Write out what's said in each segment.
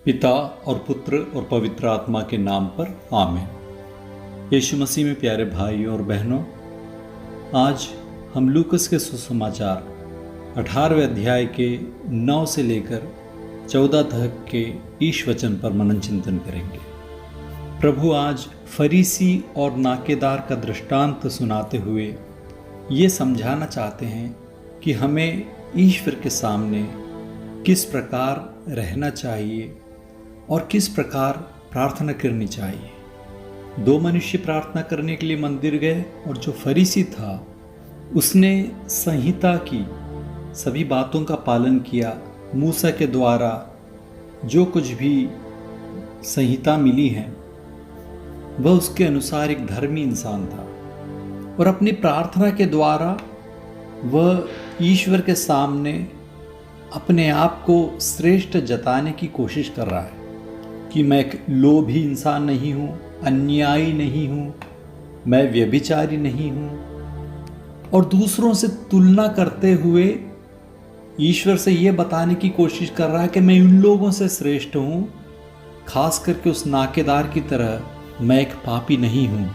पिता और पुत्र और पवित्र आत्मा के नाम पर आमीन। यीशु मसीह में प्यारे भाइयों और बहनों, आज हम लूकस के सुसमाचार 18वें अध्याय के 9 से लेकर 14 तक के ईश वचन पर मनन चिंतन करेंगे। प्रभु आज फरीसी और नाकेदार का दृष्टांत सुनाते हुए ये समझाना चाहते हैं कि हमें ईश्वर के सामने किस प्रकार रहना चाहिए और किस प्रकार प्रार्थना करनी चाहिए। दो मनुष्य प्रार्थना करने के लिए मंदिर गए और जो फरीसी था उसने संहिता की सभी बातों का पालन किया। मूसा के द्वारा जो कुछ भी संहिता मिली है वह उसके अनुसार एक धर्मी इंसान था और अपनी प्रार्थना के द्वारा वह ईश्वर के सामने अपने आप को श्रेष्ठ जताने की कोशिश कर रहा है कि मैं एक लोभी इंसान नहीं हूँ, अन्यायी नहीं हूँ, मैं व्यभिचारी नहीं हूँ। और दूसरों से तुलना करते हुए ईश्वर से ये बताने की कोशिश कर रहा है कि मैं उन लोगों से श्रेष्ठ हूँ, खास करके उस नाकेदार की तरह मैं एक पापी नहीं हूँ,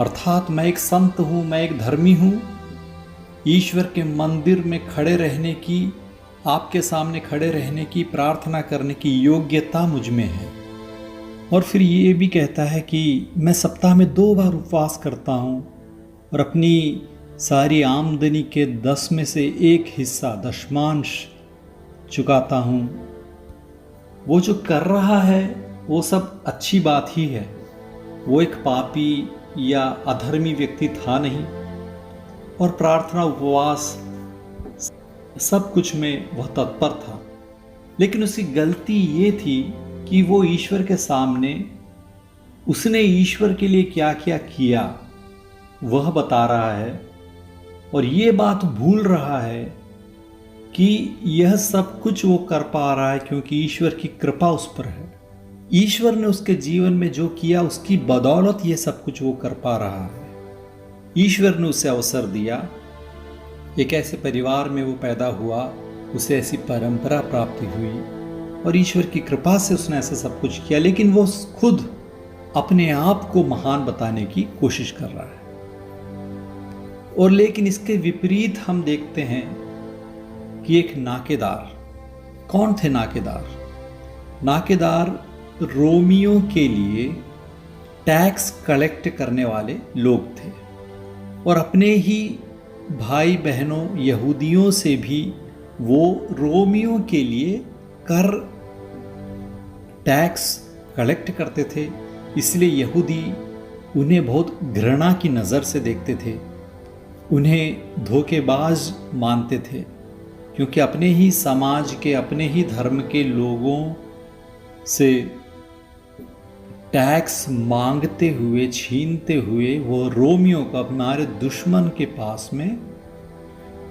अर्थात मैं एक संत हूँ, मैं एक धर्मी हूँ। ईश्वर के मंदिर में खड़े रहने की, आपके सामने खड़े रहने की, प्रार्थना करने की योग्यता मुझ में है। और फिर ये भी कहता है कि मैं सप्ताह में 2 बार उपवास करता हूँ और अपनी सारी आमदनी के 10 में से 1 हिस्सा दशमांश चुकाता हूँ। वो जो कर रहा है वो सब अच्छी बात ही है। वो एक पापी या अधर्मी व्यक्ति था नहीं और प्रार्थना, उपवास सब कुछ में वह तत्पर था। लेकिन उसकी गलती ये थी कि वो ईश्वर के सामने उसने ईश्वर के लिए क्या क्या किया वह बता रहा है और ये बात भूल रहा है कि यह सब कुछ वो कर पा रहा है क्योंकि ईश्वर की कृपा उस पर है। ईश्वर ने उसके जीवन में जो किया उसकी बदौलत ये सब कुछ वो कर पा रहा है। ईश्वर ने उसे अवसर दिया, एक ऐसे परिवार में वो पैदा हुआ, उसे ऐसी परंपरा प्राप्ति हुई और ईश्वर की कृपा से उसने ऐसा सब कुछ किया। लेकिन वो खुद अपने आप को महान बताने की कोशिश कर रहा है। और लेकिन इसके विपरीत हम देखते हैं कि एक नाकेदार, कौन थे नाकेदार? नाकेदार रोमियों के लिए टैक्स कलेक्ट करने वाले लोग थे और अपने ही भाई बहनों यहूदियों से भी वो रोमियों के लिए कर टैक्स कलेक्ट करते थे। इसलिए यहूदी उन्हें बहुत घृणा की नज़र से देखते थे, उन्हें धोखेबाज मानते थे, क्योंकि अपने ही समाज के, अपने ही धर्म के लोगों से टैक्स मांगते हुए, छीनते हुए वो रोमियों को, हमारे दुश्मन के पास में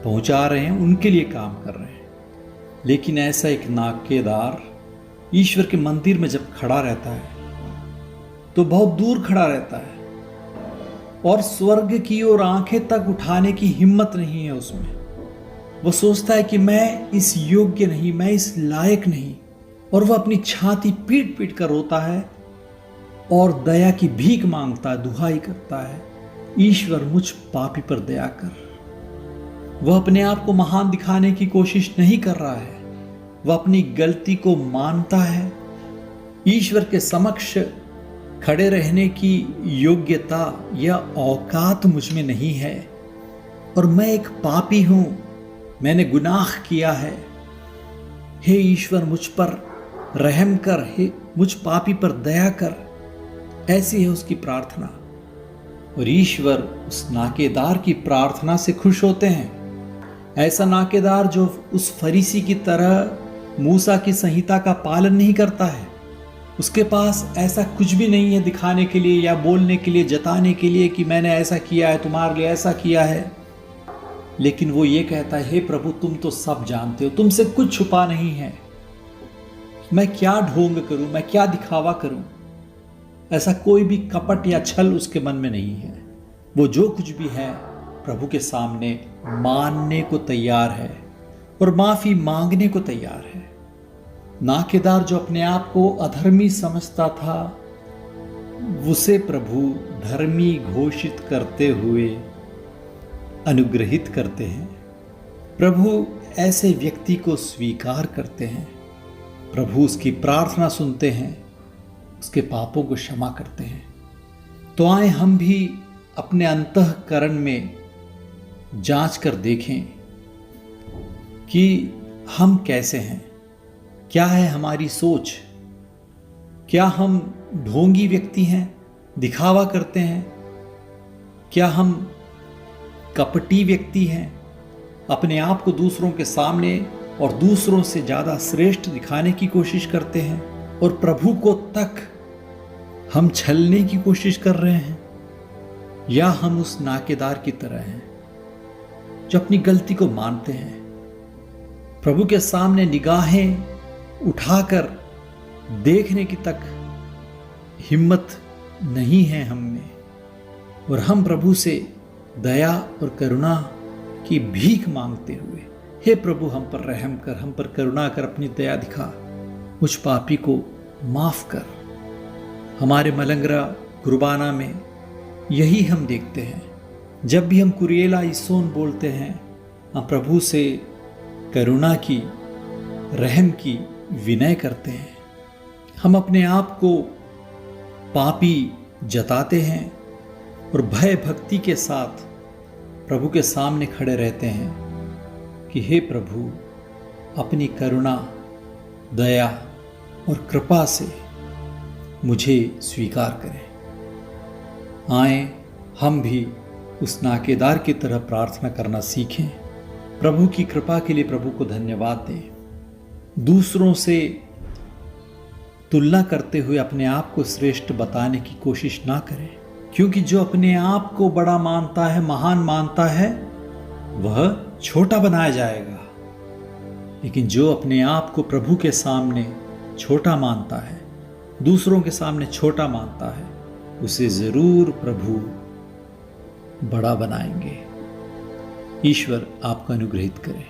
पहुंचा रहे हैं, उनके लिए काम कर रहे हैं। लेकिन ऐसा एक नाकेदार ईश्वर के मंदिर में जब खड़ा रहता है तो बहुत दूर खड़ा रहता है और स्वर्ग की ओर आंखें तक उठाने की हिम्मत नहीं है उसमें। वो सोचता है कि मैं इस योग्य नहीं, मैं इस लायक नहीं, और वह अपनी छाती पीट पीट कर रोता है और दया की भीख मांगता है, दुहाई करता है, ईश्वर मुझ पापी पर दया कर। वह अपने आप को महान दिखाने की कोशिश नहीं कर रहा है, वह अपनी गलती को मानता है। ईश्वर के समक्ष खड़े रहने की योग्यता या औकात मुझ में नहीं है और मैं एक पापी हूं, मैंने गुनाह किया है। हे ईश्वर, मुझ पर रहम कर, हे मुझ पापी पर दया कर। ऐसी है उसकी प्रार्थना और ईश्वर उस नाकेदार की प्रार्थना से खुश होते हैं। ऐसा नाकेदार जो उस फरीसी की तरह मूसा की संहिता का पालन नहीं करता है, उसके पास ऐसा कुछ भी नहीं है दिखाने के लिए या बोलने के लिए, जताने के लिए कि मैंने ऐसा किया है, तुम्हारे लिए ऐसा किया है। लेकिन वो ये कहता है, हे प्रभु, तुम तो सब जानते हो, तुमसे कुछ छुपा नहीं है, मैं क्या ढोंग करूं, मैं क्या दिखावा करूं। ऐसा कोई भी कपट या छल उसके मन में नहीं है। वो जो कुछ भी है प्रभु के सामने मानने को तैयार है और माफी मांगने को तैयार है। नाकेदार जो अपने आप को अधर्मी समझता था, उसे प्रभु धर्मी घोषित करते हुए अनुग्रहित करते हैं। प्रभु ऐसे व्यक्ति को स्वीकार करते हैं। प्रभु उसकी प्रार्थना सुनते हैं, उसके पापों को क्षमा करते हैं। तो आए हम भी अपने अंतःकरण में जांच कर देखें कि हम कैसे हैं, क्या है हमारी सोच। क्या हम ढोंगी व्यक्ति हैं, दिखावा करते हैं? क्या हम कपटी व्यक्ति हैं, अपने आप को दूसरों के सामने और दूसरों से ज़्यादा श्रेष्ठ दिखाने की कोशिश करते हैं? और प्रभु को तक हम छलने की कोशिश कर रहे हैं? या हम उस नाकेदार की तरह हैं जो अपनी गलती को मानते हैं, प्रभु के सामने निगाहें उठाकर देखने की तक हिम्मत नहीं है हम में, और हम प्रभु से दया और करुणा की भीख मांगते हुए, हे प्रभु हम पर रहम कर, हम पर करुणा कर, अपनी दया दिखा, मुझ पापी को माफ कर। हमारे मलंगरा कुर्बाना में यही हम देखते हैं। जब भी हम कुरिएला ईसोन बोलते हैं, हम प्रभु से करुणा की, रहम की विनय करते हैं। हम अपने आप को पापी जताते हैं और भय भक्ति के साथ प्रभु के सामने खड़े रहते हैं कि हे प्रभु अपनी करुणा, दया और कृपा से मुझे स्वीकार करें। आए हम भी उस नाकेदार की तरह प्रार्थना करना सीखें। प्रभु की कृपा के लिए प्रभु को धन्यवाद दें। दूसरों से तुलना करते हुए अपने आप को श्रेष्ठ बताने की कोशिश ना करें, क्योंकि जो अपने आप को बड़ा मानता है, महान मानता है, वह छोटा बनाया जाएगा। लेकिन जो अपने आप को प्रभु के सामने छोटा मानता है, दूसरों के सामने छोटा मानता है, उसे जरूर प्रभु बड़ा बनाएंगे। ईश्वर आपको अनुग्रहित करे।